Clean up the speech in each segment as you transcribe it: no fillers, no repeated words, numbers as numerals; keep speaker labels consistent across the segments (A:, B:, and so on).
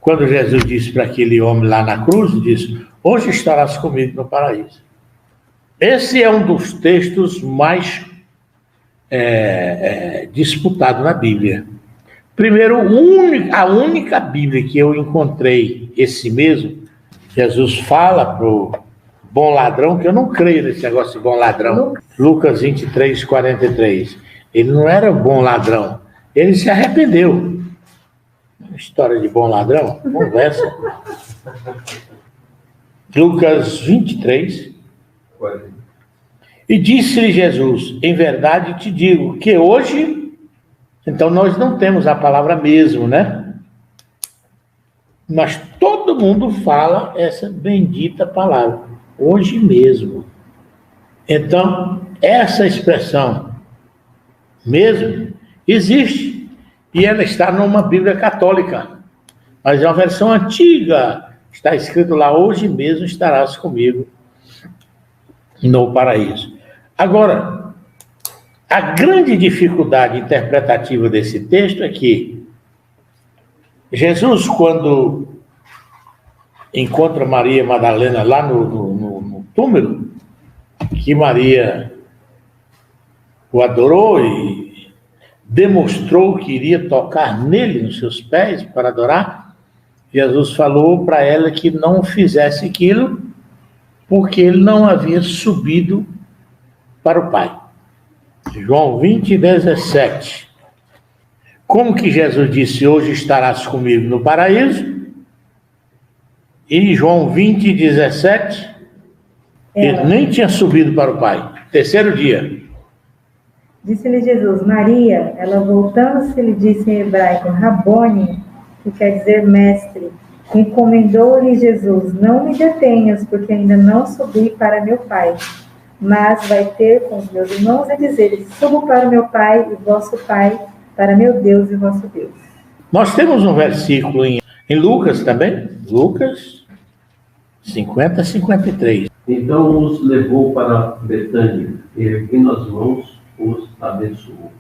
A: Quando Jesus disse para aquele homem lá na cruz, disse: hoje estarás comigo no paraíso. Esse é um dos textos mais disputados na Bíblia. Primeiro, a única Bíblia que eu encontrei esse mesmo, Jesus fala para o bom ladrão, que eu não creio nesse negócio de bom ladrão. Lucas 23, 43. Ele não era bom ladrão, ele se arrependeu. História de bom ladrão? Conversa. Lucas 23. E disse-lhe Jesus: em verdade te digo que hoje... Então nós não temos a palavra mesmo, né? Mas todo mundo fala essa bendita palavra, hoje mesmo. Então, essa expressão, mesmo, existe. E ela está numa Bíblia católica. Mas é uma versão antiga. Está escrito lá: hoje mesmo estarás comigo no paraíso. Agora, a grande dificuldade interpretativa desse texto é que Jesus, quando encontra Maria Madalena lá no túmulo, que Maria o adorou e demonstrou que iria tocar nele, nos seus pés, para adorar, Jesus falou para ela que não fizesse aquilo porque ele não havia subido para o Pai. João 20, 17. Como que Jesus disse: hoje estarás comigo no paraíso? E João 20, 17, ele nem tinha subido para o Pai. Terceiro dia.
B: Disse-lhe Jesus: Maria. Ela, voltando-se, lhe disse em hebraico: Rabone, que quer dizer mestre. Encomendou-lhe Jesus: não me detenhas, porque ainda não subi para meu Pai. Mas vai ter com os meus irmãos e dizer: subo para o meu Pai e vosso Pai, para meu Deus e vosso Deus.
A: Nós temos um versículo em Lucas também, Lucas 50, 53.
C: Então os levou para Betânia e, erguendo as mãos, os abençoou.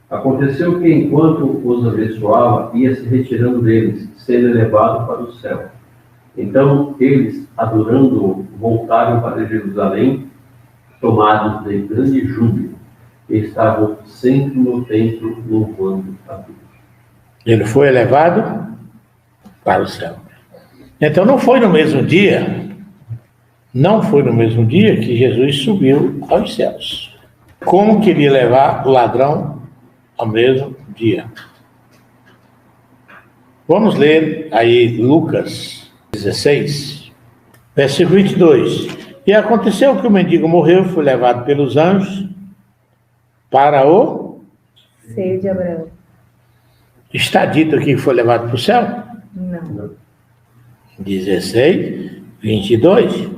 C: Aconteceu que, enquanto os abençoava, ia se retirando deles, sendo elevado para o céu. Então eles, adorando-o, voltaram para Jerusalém, tomados de grande júbilo, e estavam sempre no templo louvando a Deus.
A: Ele foi elevado para o céu. Então não foi no mesmo dia que Jesus subiu aos céus. Como queria levar o ladrão ao mesmo dia? Vamos ler aí Lucas 16, versículo 22. E aconteceu que o mendigo morreu, foi levado pelos anjos para o
B: seio de Abraão.
A: Está dito aqui que foi levado para o céu?
B: Não.
A: 16, 22.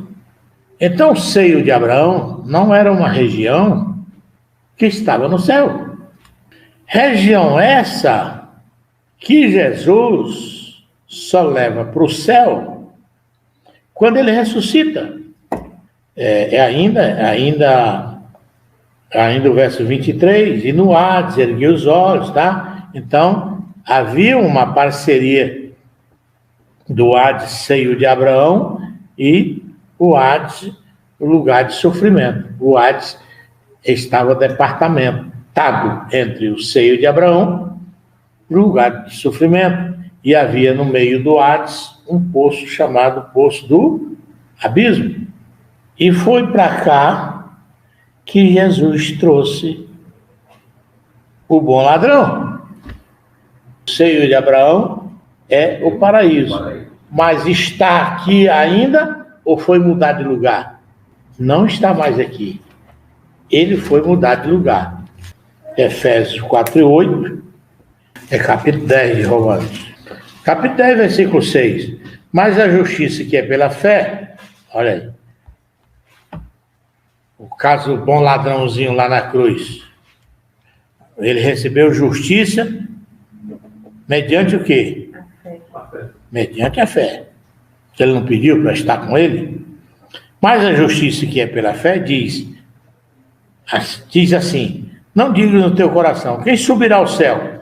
A: Então o seio de Abraão não era uma região que estava no céu. Região essa que Jesus só leva para o céu quando ele ressuscita. Ainda o verso 23, e no Hades ergueu os olhos, tá? Então, havia uma parceria do Hades, seio de Abraão, e o Hades, o lugar de sofrimento. O Hades estava departamentado entre o seio de Abraão e o lugar de sofrimento, e havia no meio do Hades um poço chamado Poço do Abismo. E foi para cá que Jesus trouxe o bom ladrão. O seio de Abraão é o paraíso. Mas está aqui ainda ou foi mudar de lugar? Não está mais aqui. Ele foi mudar de lugar. Efésios 4 e 8, é capítulo 10 de Romanos. Capítulo 10, versículo 6. Mas a justiça que é pela fé, olha aí, o caso do bom ladrãozinho lá na cruz. Ele recebeu justiça mediante o quê?
B: A fé.
A: Mediante a fé. Ele não pediu para estar com ele? Mas a justiça que é pela fé diz assim: não diga no teu coração, quem subirá ao céu?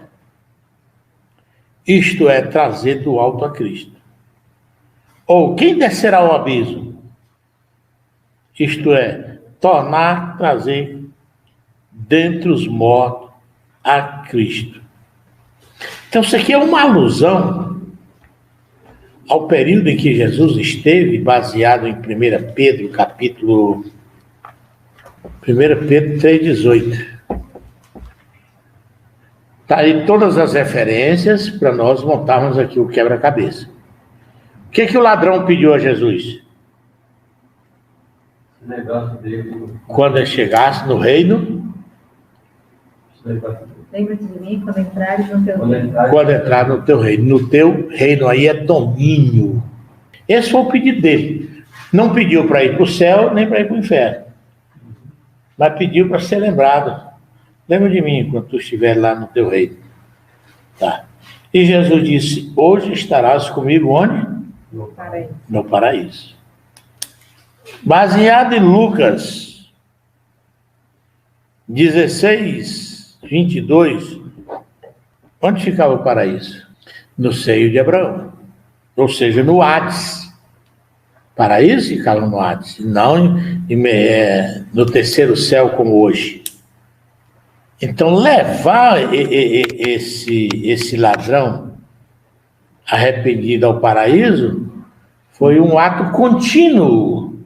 A: isto é, trazer do alto a Cristo. Ou quem descerá ao abismo? Isto é, tornar, trazer dentre os mortos a Cristo. Então isso aqui é uma alusão ao período em que Jesus esteve, baseado em 1 Pedro, capítulo 1 Pedro 3,18. Está aí todas as referências para nós montarmos aqui o quebra-cabeça. O que o ladrão pediu a Jesus? Quando ele chegasse no reino,
B: lembra-te de mim quando entrares no teu reino.
A: Quando entrar no teu reino. No teu reino aí é domínio. Esse foi o pedido dele. Não pediu para ir para o céu, nem para ir para o inferno. Mas pediu para ser lembrado. Lembra de mim quando tu estiver lá no teu reino. Tá. E Jesus disse, hoje estarás comigo onde?
B: No paraíso.
A: No paraíso. Baseado em Lucas 16, 22, onde ficava o paraíso? No seio de Abraão, ou seja, no Hades. Paraíso ficava no Hades, não no terceiro céu como hoje. Então, levar esse ladrão arrependido ao paraíso foi um ato contínuo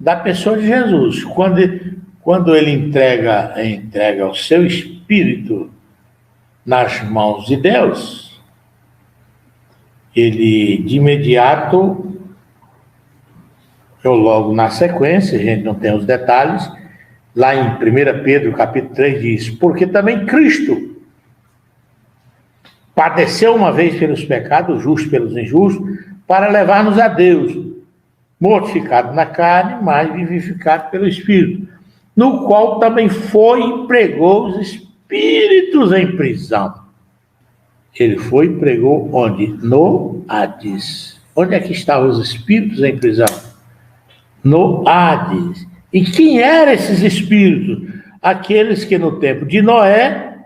A: da pessoa de Jesus. Quando ele entrega o seu espírito nas mãos de Deus, ele de imediato, logo na sequência, a gente não tem os detalhes, lá em 1 Pedro capítulo 3 diz, porque também Cristo padeceu uma vez pelos pecados, justo pelos injustos, para levar-nos a Deus, mortificado na carne, mas vivificado pelo Espírito, no qual também foi e pregou os espíritos em prisão. Ele foi e pregou onde? No Hades. Onde é que estavam os espíritos em prisão? No Hades. E quem eram esses espíritos? Aqueles que no tempo de Noé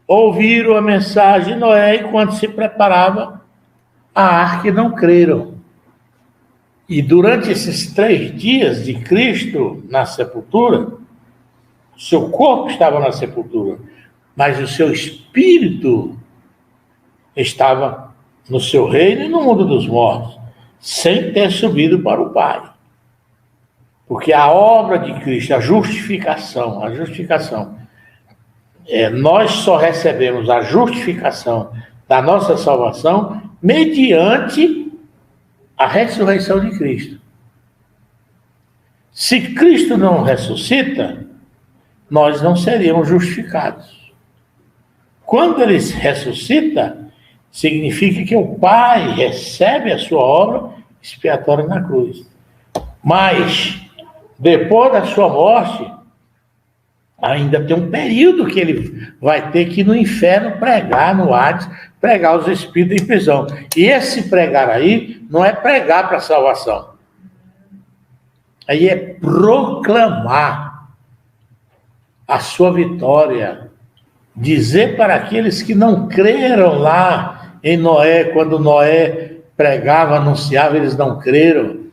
A: ouviram a mensagem de Noé enquanto se preparava a arca e não creram. E durante esses 3 dias de Cristo na sepultura, o seu corpo estava na sepultura, mas o seu espírito estava no seu reino e no mundo dos mortos, sem ter subido para o Pai. Porque a obra de Cristo, a justificação, nós só recebemos a justificação da nossa salvação mediante a ressurreição de Cristo. Se Cristo não ressuscita, nós não seríamos justificados. Quando ele ressuscita, significa que o Pai recebe a sua obra expiatória na cruz. Mas, depois da sua morte, ainda tem um período que ele vai ter que ir no inferno pregar, no Hades, pregar os espíritos em prisão. E esse pregar aí não é pregar para salvação. Aí é proclamar a sua vitória. Dizer para aqueles que não creram lá em Noé, quando Noé pregava, anunciava, eles não creram.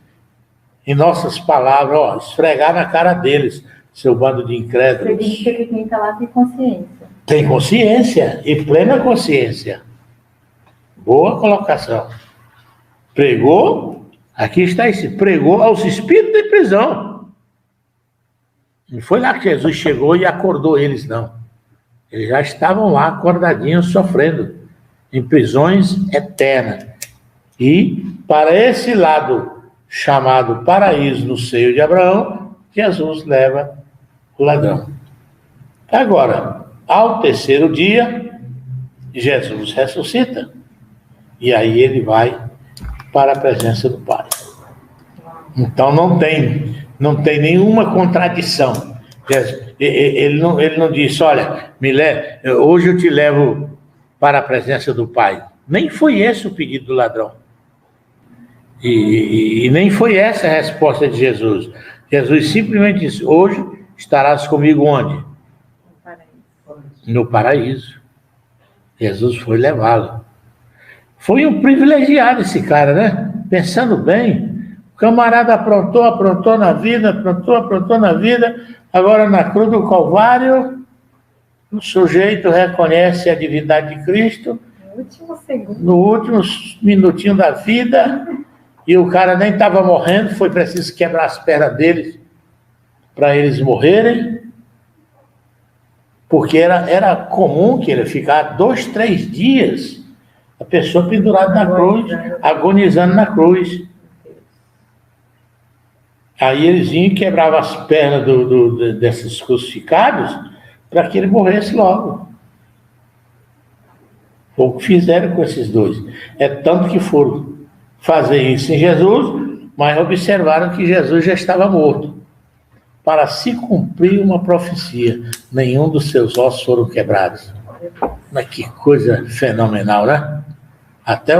A: Em nossas palavras, esfregar na cara deles, seu bando de incrédulos.
B: Significa que quem está lá tem consciência.
A: Tem consciência, e plena consciência. Boa colocação. Pregou, aqui está esse, pregou aos espíritos de prisão. Não foi lá que Jesus chegou e acordou eles, não. Eles já estavam lá acordadinhos, sofrendo, em prisões eternas. E para esse lado chamado paraíso no seio de Abraão, Jesus leva o ladrão. Agora, ao terceiro dia, Jesus ressuscita. E aí ele vai para a presença do Pai. Então não tem nenhuma contradição. Ele não disse, olha, hoje eu te levo para a presença do Pai. Nem foi esse o pedido do ladrão. E nem foi essa a resposta de Jesus. Jesus simplesmente disse, hoje estarás comigo onde?
B: No paraíso.
A: No paraíso. Jesus foi levá-lo. Foi um privilegiado esse cara, né? Pensando bem, o camarada aprontou na vida, aprontou na vida, agora na cruz do Calvário, o sujeito reconhece a divindade de Cristo,
B: No último segundo.
A: no último minutinho da vida, e o cara nem estava morrendo, foi preciso quebrar as pernas deles para eles morrerem, porque era comum que ele ficar 2, 3 dias, a pessoa pendurada na cruz, agonizando na cruz. Aí eles iam e quebravam as pernas desses crucificados para que ele morresse logo. Foi o que fizeram com esses dois. É tanto que foram fazer isso em Jesus, mas observaram que Jesus já estava morto. Para se cumprir uma profecia, nenhum dos seus ossos foram quebrados. Mas que coisa fenomenal, né? Até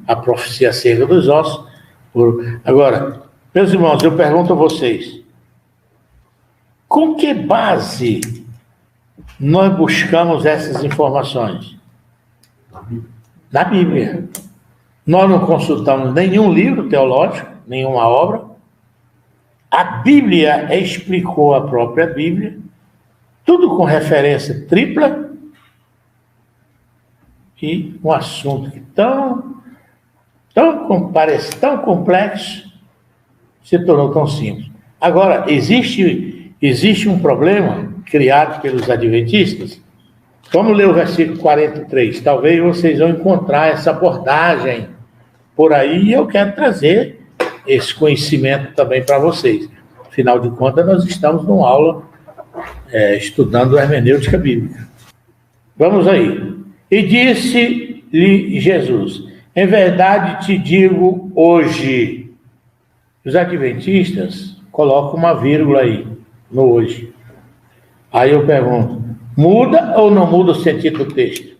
A: a profecia acerca dos ossos. Agora, meus irmãos, eu pergunto a vocês, com que base nós buscamos essas informações? Na Bíblia. Nós não consultamos nenhum livro teológico, nenhuma obra. A Bíblia explicou a própria Bíblia, tudo com referência tripla, e um assunto que parece tão complexo, se tornou tão simples. Agora, existe um problema criado pelos adventistas. Vamos ler o versículo 43. Talvez vocês vão encontrar essa abordagem por aí, e eu quero trazer esse conhecimento também para vocês. Afinal de contas, nós estamos numa aula estudando hermenêutica bíblica. Vamos aí. E disse-lhe Jesus: em verdade te digo hoje. Os adventistas colocam uma vírgula aí, no hoje. Aí eu pergunto, muda ou não muda o sentido do texto?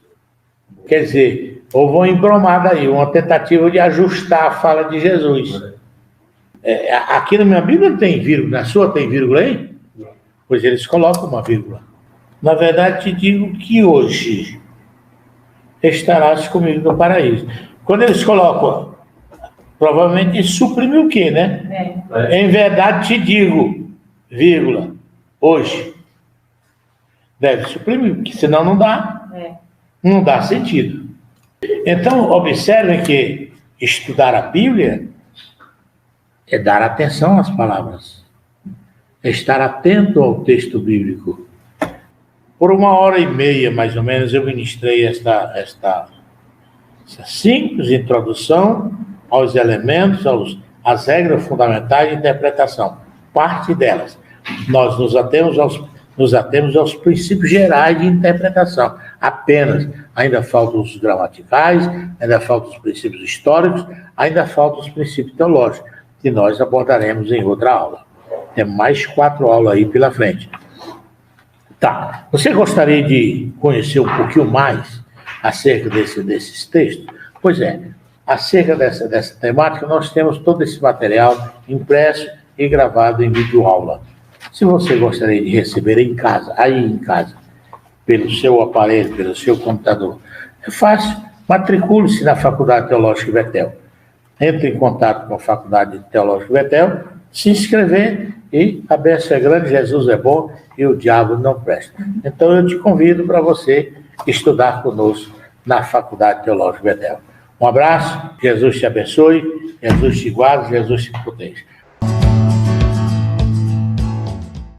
A: Quer dizer, ou vão embromar daí, uma tentativa de ajustar a fala de Jesus. Aqui na minha Bíblia não tem vírgula, na sua tem vírgula aí? Pois eles colocam uma vírgula. Na verdade, te digo que hoje estarás comigo no paraíso. Quando eles colocam, provavelmente suprime o quê, né? Em verdade te digo, vírgula, hoje. Deve suprimir, porque senão não dá. Não dá sentido. Então, observem que estudar a Bíblia é dar atenção às palavras. É estar atento ao texto bíblico. Por 1h30, mais ou menos, eu ministrei essa simples introdução aos elementos, às regras fundamentais de interpretação. Parte delas. Nós nos atemos aos princípios gerais de interpretação. Apenas. Ainda faltam os gramaticais, ainda faltam os princípios históricos, ainda faltam os princípios teológicos, que nós abordaremos em outra aula. Tem mais 4 aulas aí pela frente. Tá. Você gostaria de conhecer um pouquinho mais acerca desses textos? Pois é. Acerca dessa temática, nós temos todo esse material impresso e gravado em videoaula. Se você gostaria de receber em casa, pelo seu aparelho, pelo seu computador, é fácil. Matricule-se na Faculdade Teológica Betel. Entre em contato com a Faculdade Teológica Betel, se inscrever e a bênção é grande, Jesus é bom e o diabo não presta. Então eu te convido para você estudar conosco na Faculdade Teológica Betel. Um abraço, Jesus te abençoe, Jesus te guarde, Jesus te proteja.